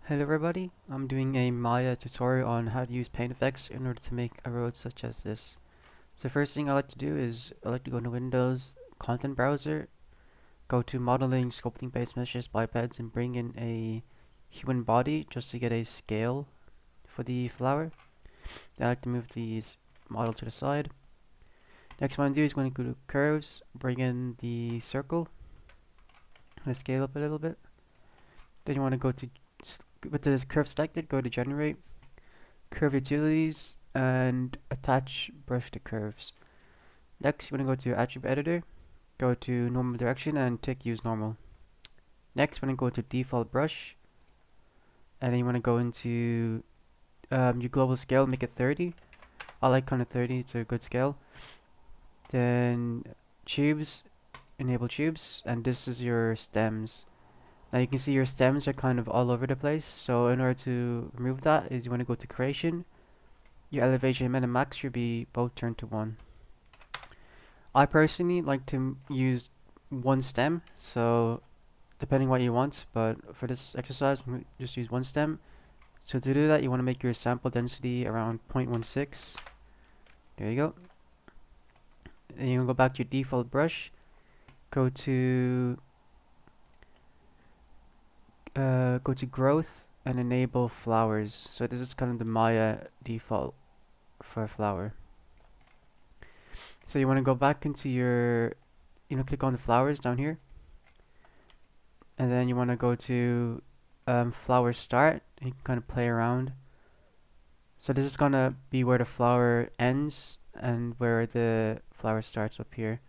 Hello everybody, I'm doing a Maya tutorial on how to use paint effects in order to make a road such as this. So first thing I like to do is I like to go to Windows, Content Browser, go to Modeling, Sculpting Base Meshes, Bipeds, and bring in a human body just to get a scale for the flower. Then I like to move the model to the side. Next what I'm going to do is going to go to Curves, bring in the circle, and scale up a little bit. Then you want to go to, with the curve selected, go to Generate, Curve Utilities, and attach brush to curves. Next, you want to go to Attribute Editor, go to Normal Direction, and tick Use Normal. Next, you want to go to Default Brush, and then you want to go into your global scale, make it 30. I like kind of 30, it's a good scale. Then tubes, enable tubes, and this is your stems. Now you can see your stems are kind of all over the place, so in order to remove that is you want to go to Creation. Your elevation min and max should be both turned to 1. I personally like to use one stem, so depending what you want, but for this exercise, I'm going to just use one stem. So to do that, you want to make your sample density around 0.16. There you go. Then you can go back to your default brush, go to growth and enable flowers. So this is kind of the Maya default for a flower. So you want to go back into your, click on the flowers down here. And then you want to go to flower start. You can kind of play around. So this is going to be where the flower ends and where the flower starts up here.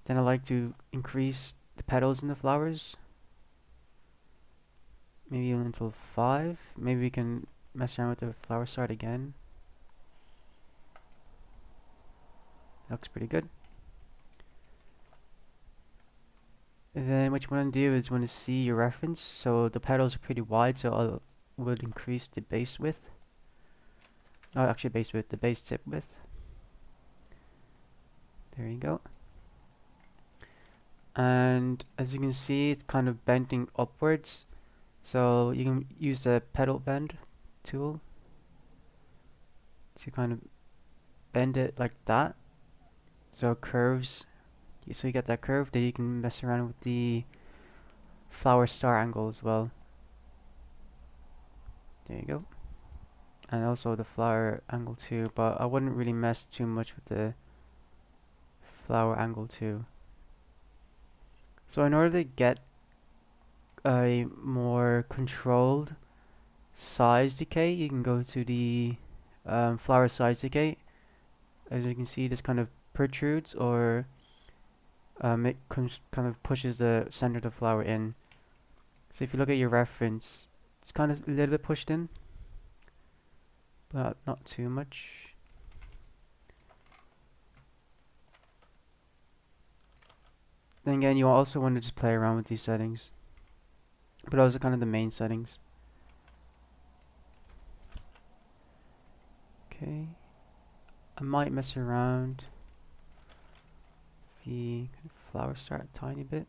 Then I like to increase the petals in the flowers. Maybe until 5. Maybe we can mess around with the flower start again. Looks pretty good. And then what you want to do is you want to see your reference. So the petals are pretty wide, so I would increase the base width. No, actually base width, the base tip width. There you go. And as you can see, it's kind of bending upwards. So you can use the petal bend tool to kind of bend it like that. So it curves. So you get that curve. Then you can mess around with the flower star angle as well. There you go. And also the flower angle too, but I wouldn't really mess too much with the flower angle too. So in order to get a more controlled size decay, you can go to the flower size decay. As you can see, this kind of protrudes or it kind of pushes the center of the flower in. So if you look at your reference, it's kind of a little bit pushed in, but not too much. Then again, you also want to just play around with these settings, but those are kind of the main settings. Okay, I might mess around the flower start a tiny bit.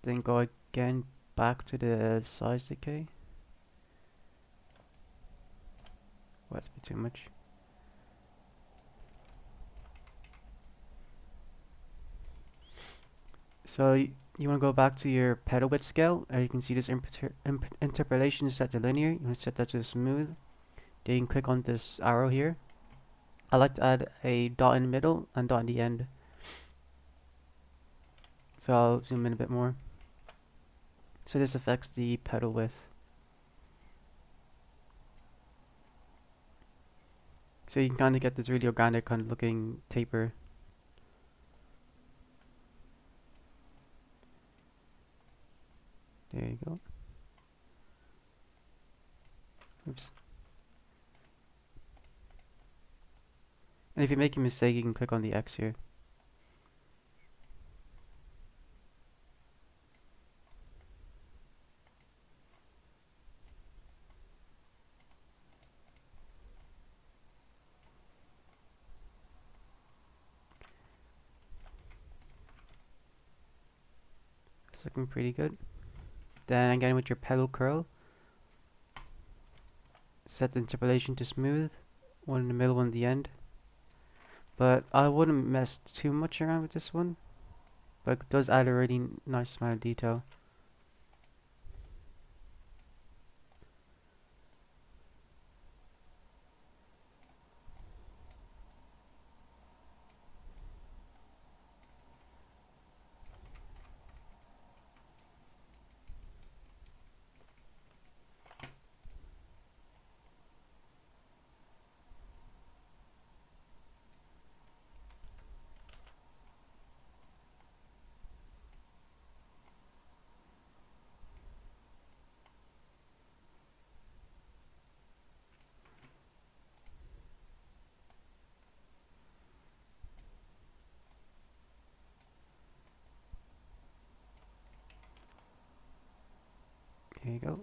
Then go again back to the size decay. Oh, that's a bit too much. So you want to go back to your petal width scale. You can see this interpolation is set to linear. You want to set that to smooth. Then you can click on this arrow here. I like to add a dot in the middle and dot in the end. So I'll zoom in a bit more. So this affects the petal width. So you can kind of get this really organic kind of looking taper. There you go. Oops. And if you make a mistake, you can click on the X here. It's looking pretty good. Then again with your pedal curl, set the interpolation to smooth, one in the middle, one at the end. But I wouldn't mess too much around with this one, but it does add a really nice amount of detail. There you go.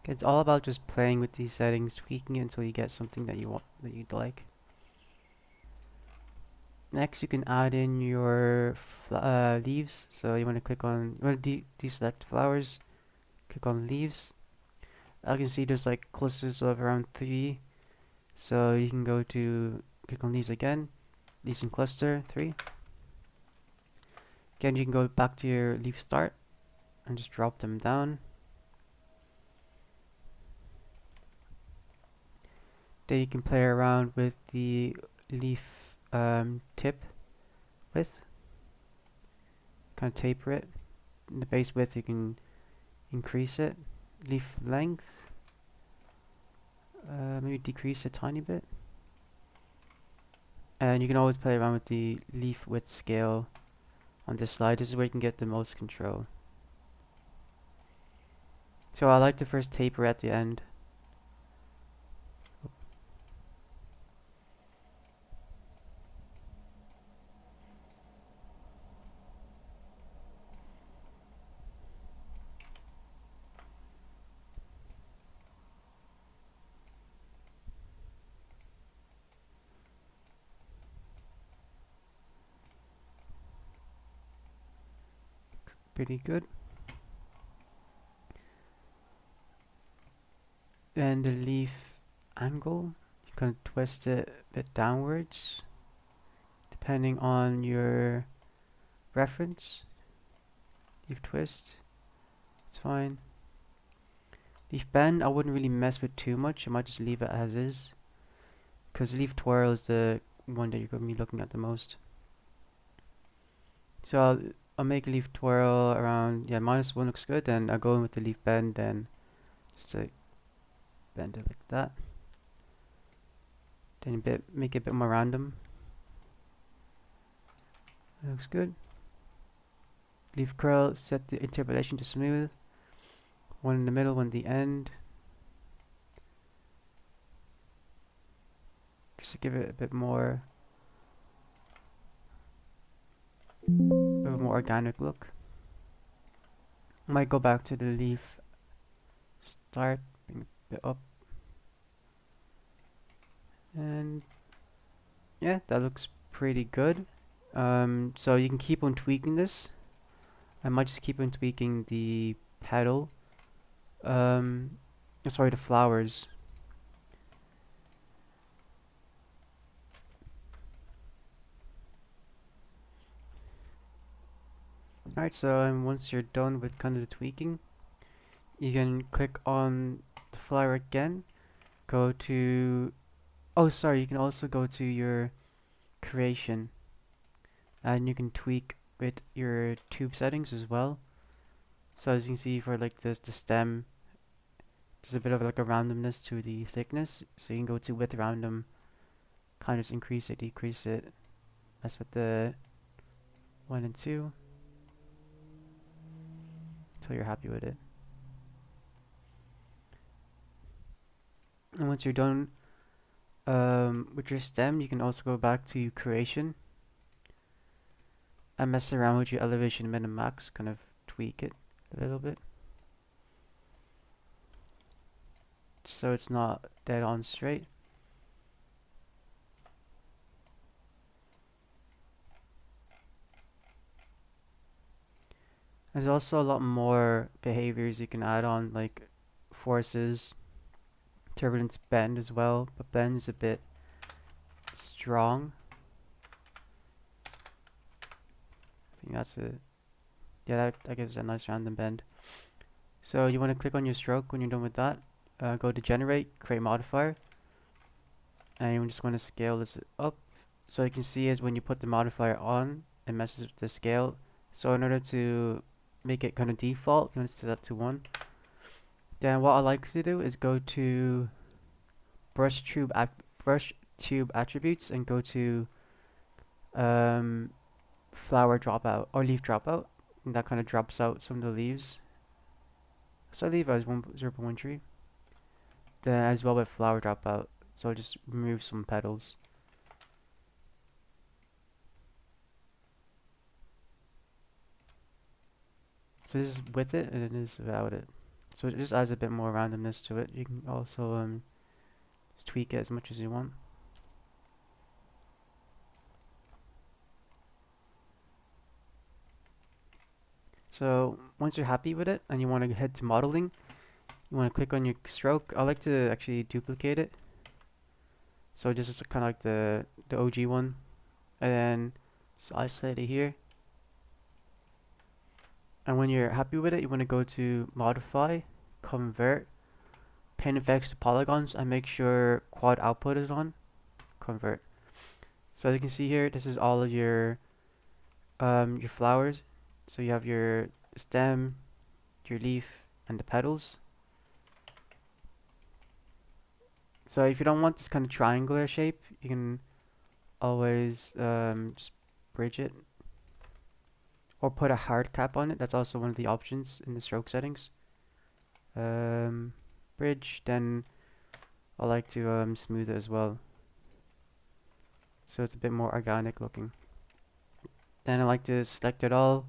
It's all about just playing with these settings, tweaking it until you get something that you want, that you'd like. Next, you can add in your leaves. So you want to click on, you want to deselect flowers, click on leaves. I can see there's like clusters of around 3. So you can go to, click on leaves again, leaves in cluster 3. Again, you can go back to your leaf start and just drop them down. Then you can play around with the leaf tip width, kind of taper it. In the base width, you can increase it. Leaf length, maybe decrease a tiny bit. And you can always play around with the leaf width scale on this slide. This is where you can get the most control. So I like to first taper at the end. Pretty good. And the leaf angle, you can twist it a bit downwards depending on your reference. Leaf twist, it's fine. Leaf bend, I wouldn't really mess with too much. I might just leave it as is, because leaf twirl is the one that you're going to be looking at the most. So I'll make a leaf twirl around, yeah, -1 looks good. Then I'll go in with the leaf bend, then just like bend it like that. Then make it a bit more random. That looks good. Leaf curl, set the interpolation to smooth. One in the middle, one at the end. Just to give it a bit more organic look. Might go back to the leaf start, bring it a bit up. And yeah, that looks pretty good. So you can keep on tweaking this. I might just keep on tweaking the petal. Sorry, the flowers. Alright, so once you're done with kind of the tweaking, you can click on the flower again. Go to, oh sorry, you can also go to your creation, and you can tweak with your tube settings as well. So as you can see, for like the stem, there's a bit of like a randomness to the thickness. So you can go to width random, kind of just increase it, decrease it. Mess with the 1 and 2 until you're happy with it. And once you're done with your stem, you can also go back to creation and mess around with your elevation min and max, kind of tweak it a little bit so it's not dead on straight. There's also a lot more behaviors you can add on, like forces, turbulence, bend as well, but bend is a bit strong. I think that's it. Yeah, that gives a nice random bend. So you want to click on your stroke when you're done with that. Go to generate, create modifier, and you just want to scale this up. So you can see is when you put the modifier on, it messes with the scale. So in order to make it kind of default, you want to set that to 1. Then what I like to do is go to brush tube attributes and go to flower dropout or leaf dropout, and that kind of drops out some of the leaves. So I leave as 0.13. Then as well with flower dropout, so just remove some petals. So this is with it and it is without it. So it just adds a bit more randomness to it. You can also just tweak it as much as you want. So once you're happy with it and you want to head to modeling, you want to click on your stroke. I like to actually duplicate it. So this is kind of like the OG one, and then just isolate it here. And when you're happy with it, you want to go to modify, convert, paint effects to polygons, and make sure quad output is on. Convert. So as you can see here, this is all of your flowers. So you have your stem, your leaf, and the petals. So if you don't want this kind of triangular shape, you can always just bridge it or put a hard cap on it. That's also one of the options in the stroke settings. Bridge, then I like to smooth it as well, so it's a bit more organic looking. Then I like to select it all,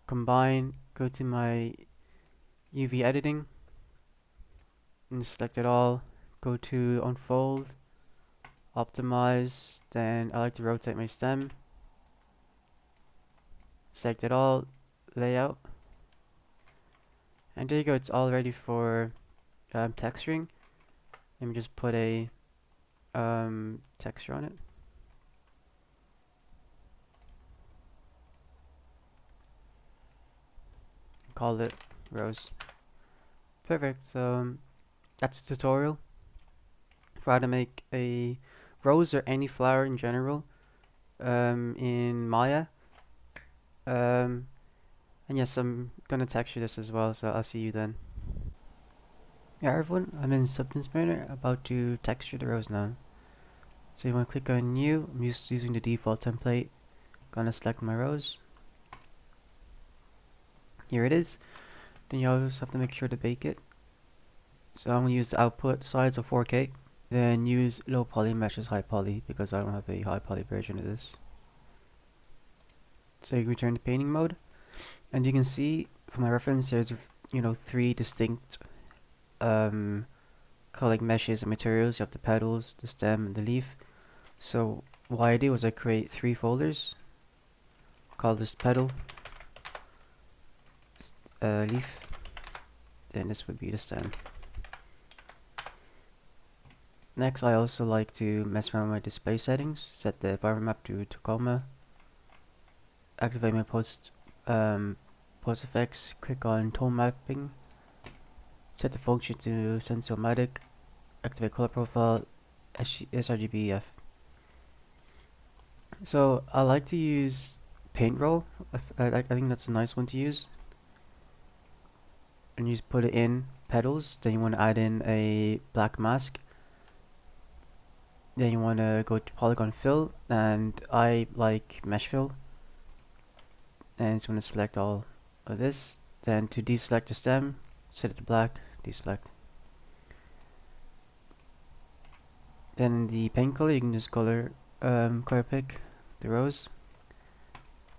combine, go to my UV editing, and select it all, go to unfold, optimize, then I like to rotate my stem, select it all, layout, and there you go, it's all ready for texturing. Let me just put a texture on it. Call it rose. Perfect. So that's the tutorial for how to make a rose or any flower in general in Maya. And yes, I'm gonna texture this as well, so I'll see you then. Yeah, everyone, I'm in Substance Painter, about to texture the rose now. So you want to click on new. I'm just using the default template. Gonna select my rose. Here it is. Then you always have to make sure to bake it. So I'm gonna use the output size of 4K. Then use low poly mesh as high poly because I don't have a high poly version of this. So you return to painting mode, and you can see from my reference there's 3 distinct like meshes and materials. You have the petals, the stem, and the leaf. So what I do is I create 3 folders. Call this petal, leaf, then this would be the stem. Next, I also like to mess around with my display settings. Set the environment map to Tacoma. Activate my post effects. Click on tone mapping. Set the function to sensomatic. Activate color profile. sRGBF. So I like to use paint roll. I think that's a nice one to use. And you just put it in petals. Then you want to add in a black mask. Then you want to go to polygon fill, and I like mesh fill. And so I'm going to select all of this. Then to deselect the stem, set it to black, deselect. Then in the paint color, you can just color pick the rose.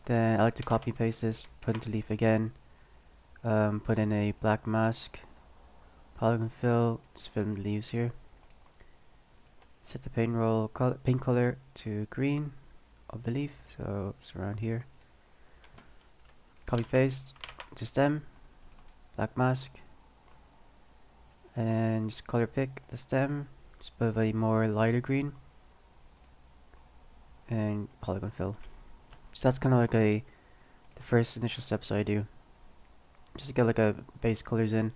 Then I like to copy paste this, put into leaf again, put in a black mask, polygon fill, just fill in the leaves here. Set the paint roll paint color to green of the leaf, so it's around here. Copy paste to stem, black mask, and just color pick the stem, just with a more lighter green, and polygon fill. So that's kind of like the first initial steps I do, just to get like a base colors in.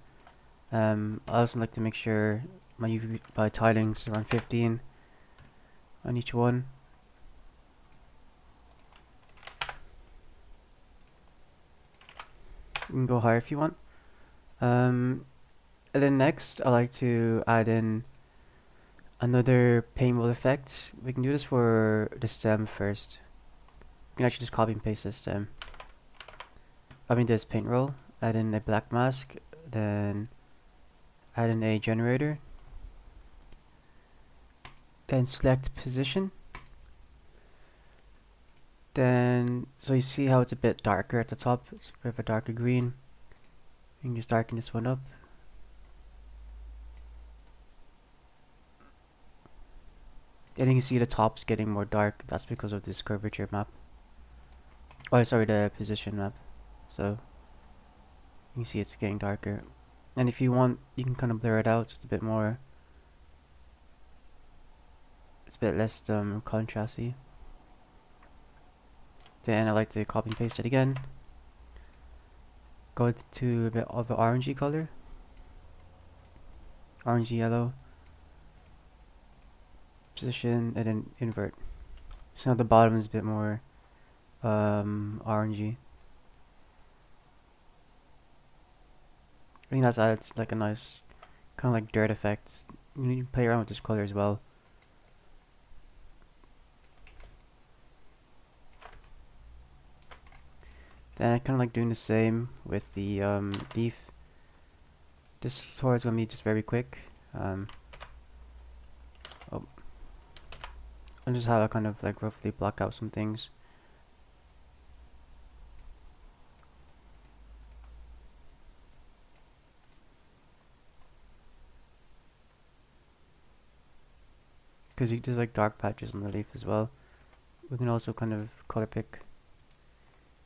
I also like to make sure my UV by tilings around 15 on each one. You can go higher if you want. And then next, I like to add in another paintball effect. We can do this for the stem first. You can actually just copy and paste the stem. This paint roll, add in a black mask, then add in a generator, then select position. Then, so you see how it's a bit darker at the top, it's a bit of a darker green. You can just darken this one up. Then you can see the top's getting more dark. That's because of this curvature map. Oh, sorry, the position map. So, you can see it's getting darker. And if you want, you can kind of blur it out so it's a bit more, it's a bit less contrasty. Then I like to copy and paste it again. Go to a bit of an orangey color. Orangey yellow. Position and then invert. So now the bottom is a bit more orangey. I think that's adds like a nice kind of like dirt effect. You need to play around with this color as well. Then I kind of like doing the same with the leaf. This tutorial is going to be just very quick. I'll just have a kind of like roughly block out some things. Because there's like dark patches on the leaf as well. We can also kind of color pick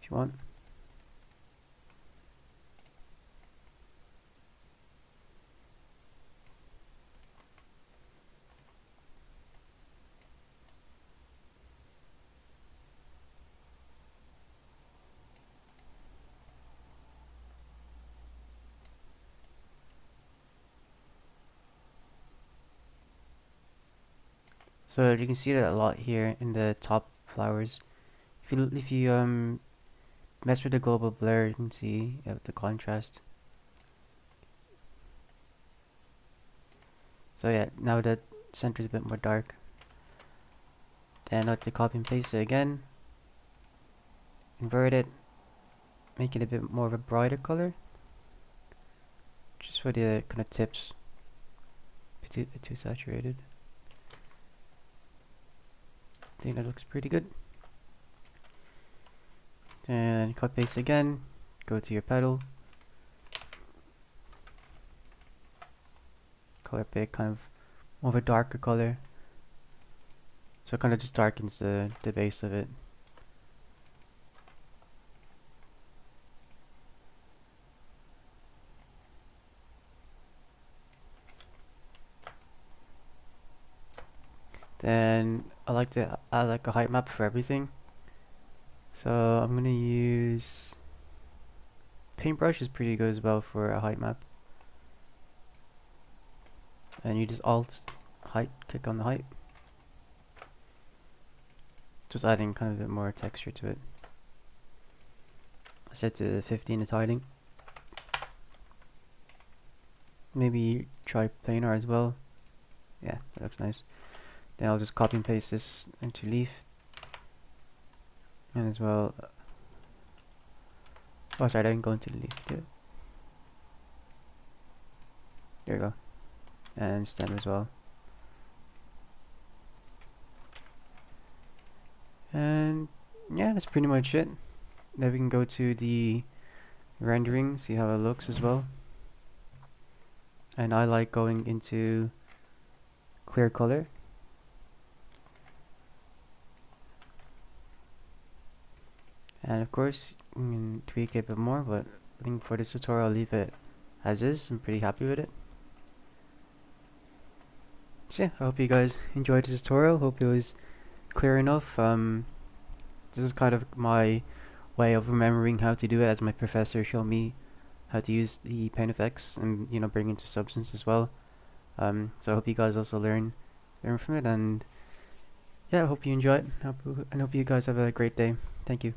if you want. So you can see that a lot here in the top flowers. If you mess with the global blur, you can see the contrast. So yeah, now the center is a bit more dark. Then I like to copy and paste it again. Invert it. Make it a bit more of a brighter color. Just for the kind of tips. A bit too saturated. I think that looks pretty good. Then copy paste again. Go to your petal. Color pick kind of more of a darker color. So it kind of just darkens the base of it. Then I like to add like a height map for everything. So I'm gonna use paintbrush is pretty good as well for a height map. And you just alt height, click on the height. Just adding kind of a bit more texture to it. I set to 15 the tiling. Maybe try planar as well. Yeah, that looks nice. Then I'll just copy and paste this into leaf. And as well, oh sorry, I didn't go into the leaf. There you go. And stem as well. And yeah, that's pretty much it. Then we can go to the rendering, see how it looks as well. And I like going into clear color. And of course, you can tweak it a bit more, but I think for this tutorial, I'll leave it as is. I'm pretty happy with it. So yeah, I hope you guys enjoyed this tutorial. Hope it was clear enough. This is kind of my way of remembering how to do it, as my professor showed me how to use the paint effects and bring into Substance as well. So I hope you guys also learn from it, and yeah, I hope you enjoy it. And hope you guys have a great day. Thank you.